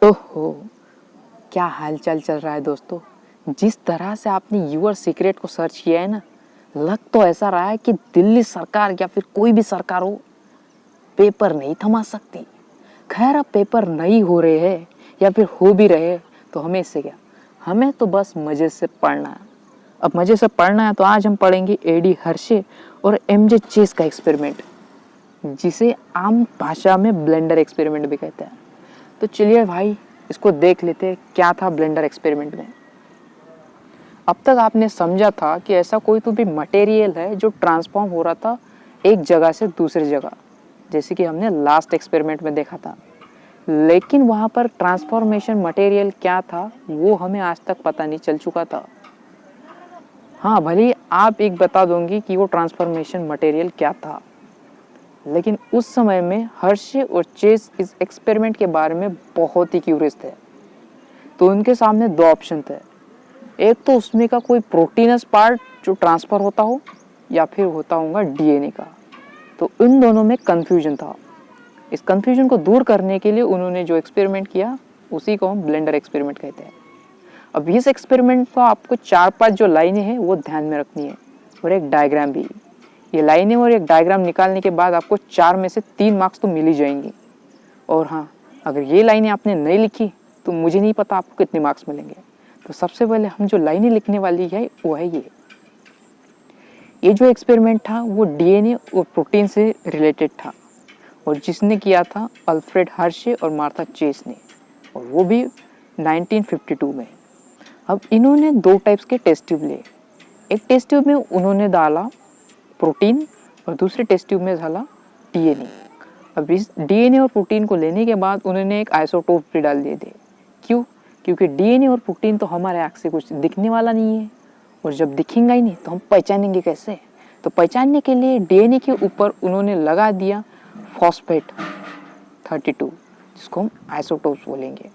ओहो, क्या हालचाल चल रहा है दोस्तों। जिस तरह से आपने यूर सीक्रेट को सर्च किया है ना, लग तो ऐसा रहा है कि दिल्ली सरकार या फिर कोई भी सरकार हो, पेपर नहीं थमा सकती। खैर, अब पेपर नहीं हो रहे हैं या फिर हो भी रहे तो हमें इससे क्या, हमें तो बस मजे से पढ़ना है। अब मजे से पढ़ना है तो आज हम पढ़ेंगे एडी हर्शे और एमजे चेस का एक्सपेरिमेंट, जिसे आम भाषा में ब्लेंडर एक्सपेरिमेंट भी कहते हैं। तो चलिए भाई, इसको देख लेते हैं क्या था ब्लेंडर एक्सपेरिमेंट में। अब तक आपने समझा था कि ऐसा कोई तो भी मटेरियल है जो ट्रांसफॉर्म हो रहा था एक जगह से दूसरी जगह, जैसे कि हमने लास्ट एक्सपेरिमेंट में देखा था। लेकिन वहाँ पर ट्रांसफॉर्मेशन मटेरियल क्या था वो हमें आज तक पता नहीं चल चुका था। हाँ, भले आप एक बता दूंगी कि वो ट्रांसफॉर्मेशन मटेरियल क्या था, लेकिन उस समय में हर्शे और चेस इस एक्सपेरिमेंट के बारे में बहुत ही क्यूरियस थे। तो उनके सामने दो ऑप्शन थे, एक तो उसमें का कोई प्रोटीनस पार्ट जो ट्रांसफ़र होता हो या फिर होता होगा डीएनए का। तो इन दोनों में कन्फ्यूजन था। इस कन्फ्यूजन को दूर करने के लिए उन्होंने जो एक्सपेरिमेंट किया उसी को हम ब्लेंडर एक्सपेरिमेंट कहते हैं। अब इस एक्सपेरिमेंट को आपको 4-5 जो लाइनें हैं वो ध्यान में रखनी है और एक डायग्राम भी। ये लाइनें और एक डायग्राम निकालने के बाद आपको 4 में से 3 मार्क्स तो मिल ही जाएंगे। और हाँ, अगर ये लाइनें आपने नहीं लिखी तो मुझे नहीं पता आपको कितने मार्क्स मिलेंगे। तो सबसे पहले हम जो लाइनें लिखने वाली है वो है ये जो एक्सपेरिमेंट था वो डीएनए और प्रोटीन से रिलेटेड था और जिसने किया था अल्फ्रेड हर्शे और मार्था चेस ने, और वो भी 1952 में। अब इन्होंने 2 टाइप्स के टेस्ट ट्यूब लिए। एक टेस्ट ट्यूब में उन्होंने डाला प्रोटीन और दूसरे टेस्ट ट्यूब में डाला डीएनए। अब इस डीएनए और प्रोटीन को लेने के बाद उन्होंने एक आइसोटोप भी डाल दिए थे। क्यों? क्योंकि डीएनए और प्रोटीन तो हमारे आँख से कुछ दिखने वाला नहीं है, और जब दिखेंगा ही नहीं तो हम पहचानेंगे कैसे। तो पहचानने के लिए डीएनए के ऊपर उन्होंने लगा दिया फॉस्फेट 32, जिसको हम आइसोटोप्स बोलेंगे,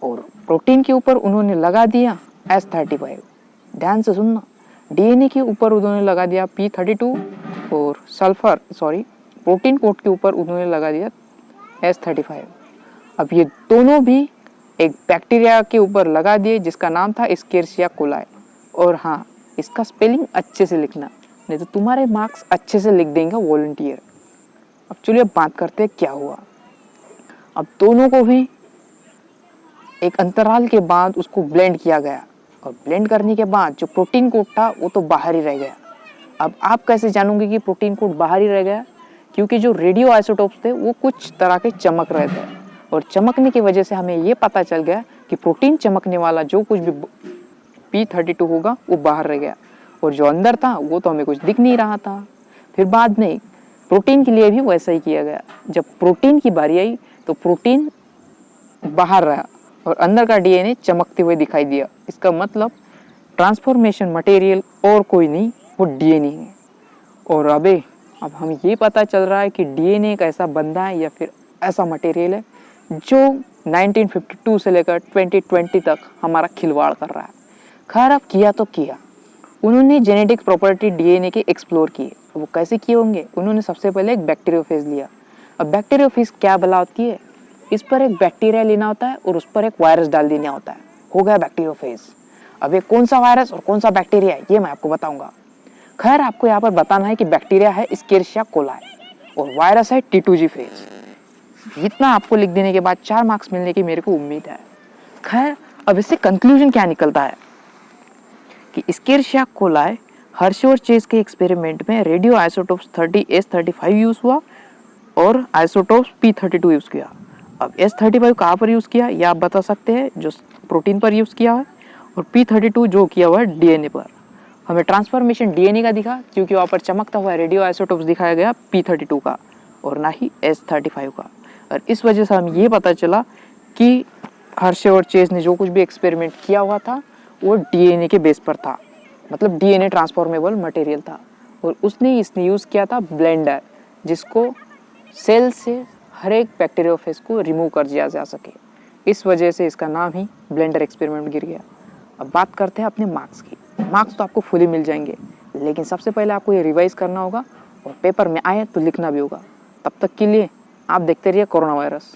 और प्रोटीन के ऊपर उन्होंने लगा दिया S35। ध्यान से सुनना, डीएनए के ऊपर उन्होंने लगा दिया P32 और प्रोटीन कोट के ऊपर उन्होंने लगा दिया S35। अब ये दोनों भी एक बैक्टीरिया के ऊपर लगा दिए जिसका नाम था एस्केरिसिया कोलाई। और हाँ, इसका स्पेलिंग अच्छे से लिखना, नहीं तो तुम्हारे मार्क्स अच्छे से लिख देंगे वॉलंटियर। अब चलिए बात करते हैं क्या हुआ। अब दोनों को भी एक अंतराल के बाद उसको ब्लेंड किया गया, और ब्लेंड करने के बाद जो प्रोटीन कोट था वो तो बाहर ही रह गया। अब आप कैसे जानोगे कि प्रोटीन कोट बाहर ही रह गया? क्योंकि जो रेडियो आइसोटोप्स थे वो कुछ तरह के चमक रहे थे, और चमकने की वजह से हमें ये पता चल गया कि प्रोटीन चमकने वाला जो कुछ भी P32 होगा वो बाहर रह गया, और जो अंदर था वो तो हमें कुछ दिख नहीं रहा था। फिर बाद में प्रोटीन के लिए भी वैसा ही किया गया। जब प्रोटीन की बारी आई तो प्रोटीन बाहर रहा और अंदर का डीएनए चमकते हुए दिखाई दिया। इसका मतलब ट्रांसफॉर्मेशन मटेरियल और कोई नहीं, वो डीएनए है। और अब हमें ये पता चल रहा है कि डीएनए एक ऐसा बंदा है या फिर ऐसा मटेरियल है जो 1952 से लेकर 2020 तक हमारा खिलवाड़ कर रहा है। खैर, अब किया तो किया, उन्होंने जेनेटिक प्रॉपर्टी डीएनए के एक्सप्लोर किए। वो कैसे किए होंगे? उन्होंने सबसे पहले एक बैक्टीरियोफेज लिया। अब बैक्टीरियोफेज क्या भला होती है? इस पर एक बैक्टीरिया लेना होता है और उस पर एक वायरस डाल देना होता है, हो गया बैक्टीरियोफेज। अब ये कौन सा वायरस और कौन सा बैक्टीरिया है ये मैं आपको बताऊंगा। खैर, आपको यहाँ पर बताना है कि बैक्टीरिया है एस्केरिसिया कोलाई और वायरस है T2G फेज। इतना आपको लिख देने के बाद 4 मार्क्स मिलने की मेरे को उम्मीद है। खैर, अब इससे कंक्लूजन क्या निकलता है कि एस्केरिसिया कोलाई हर्शे और चेस के एक्सपेरिमेंट में रेडियो आइसोटोप्स 30S35 यूज हुआ और आइसोटोप्स P32 यूज किया। अब S35 कहाँ पर यूज किया ये आप बता सकते हैं, जो प्रोटीन पर यूज किया है, और P32 जो किया हुआ है डीएनए पर। हमें ट्रांसफॉर्मेशन डीएनए का दिखा क्योंकि वहाँ पर चमकता हुआ रेडियो आइसोटोप्स दिखाया गया P32 का और ना ही S35 का। और इस वजह से हमें ये पता चला कि हर्शे और चेस ने जो कुछ भी एक्सपेरिमेंट किया हुआ था वो डीएनए के बेस पर था, मतलब डीएनए ट्रांसफॉर्मेबल मटेरियल था। और इसने यूज़ किया था ब्लेंडर, जिसको सेल से हर एक बैक्टीरियोफेज को रिमूव कर दिया जा सके। इस वजह से इसका नाम ही ब्लेंडर एक्सपेरिमेंट गिर गया। अब बात करते हैं अपने मार्क्स की। मार्क्स तो आपको फुली मिल जाएंगे, लेकिन सबसे पहले आपको ये रिवाइज करना होगा और पेपर में आए तो लिखना भी होगा। तब तक के लिए आप देखते रहिए कोरोना वायरस।